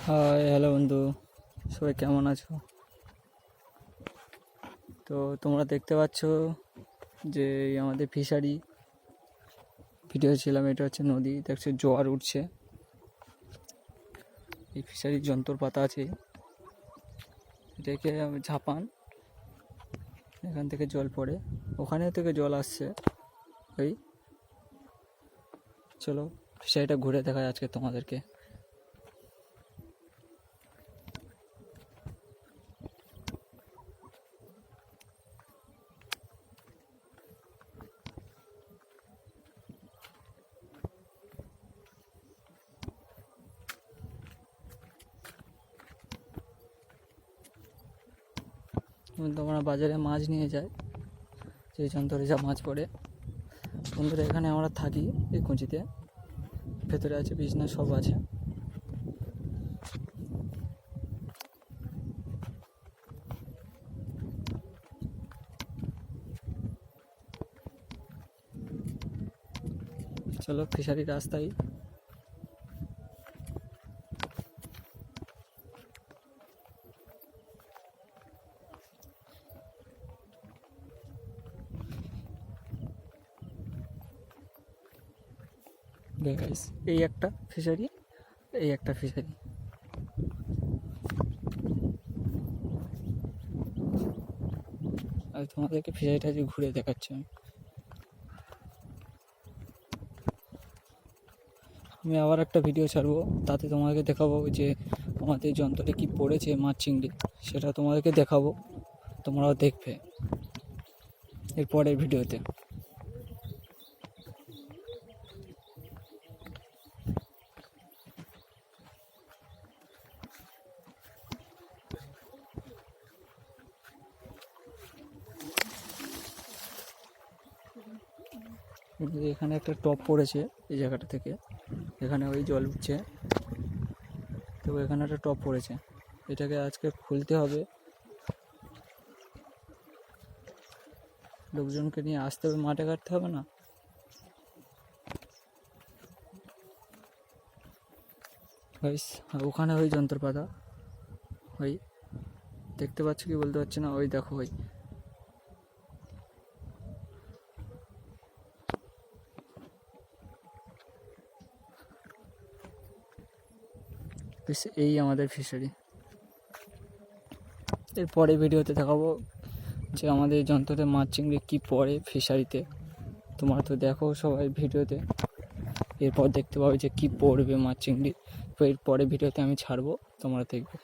High, hello বন্ধু, সবাই কেমন আছো? তো তোমরা দেখতে পাচ্ছ যে আমাদের ফিশারি ভিডিও ছিলাম। এটা হচ্ছে নদী, দেখছো জোয়ার উঠছে। এই ফিশারির যন্ত্রপাতা আছে, এটাকে ঝাপান, এখান থেকে জল পড়ে, ওখানে থেকে জল আসছে। ওই চলো ফিশারিটা ঘুরে দেখায় আজকে তোমাদেরকে। তোমরা বাজারে মাছ নিয়ে যায়, সেই যন্ত্রে যা মাছ পড়ে। বন্ধুরা, এখানে আমরা থাকি এই কুঁচিতে, ভেতরে আছে বিছনা, সব আছে। চলো ফিশারি রাস্তায়। গাইস, এই একটা ফিশারি, এই একটা ফিশারি। আর তোমাদেরকে ফিশারিটা যে ঘুরে দেখাচ্ছি আমি আবার একটা ভিডিও ছাড়বো, তাতে তোমাদেরকে দেখাবো যে আমাদের যন্ত্রে কি পড়েছে মাছ চিংড়ি, সেটা তোমাদেরকে দেখাবো, তোমরাও দেখবে এর পরের ভিডিওতে। এখানে একটা টপ পড়েছে এই জায়গাটা থেকে, এখানে ওই জল উঠছে, তো এখানে একটা টপ পড়েছে, এটাকে আজকে খুলতে হবে, লোকজনকে নিয়ে আসতে হবে, মাঠে কাটতে হবে না। ওখানে ওই যন্ত্রপাতা, ওই দেখতে পাচ্ছ কি বলতে পারছি না, ওই দেখো ওই এই আমাদের ফিশারি। এর পরে ভিডিওতে দেখাবো যে আমাদের যন্ত্রতে মাছ চিংড়ি কী পড়ে ফিশারিতে। তোমরা তো দেখো সবাই ভিডিওতে, এরপর দেখতে পাবে যে কী পড়বে মাছ চিংড়ি। তো এর পরে ভিডিওতে আমি ছাড়বো, তোমরা দেখবে।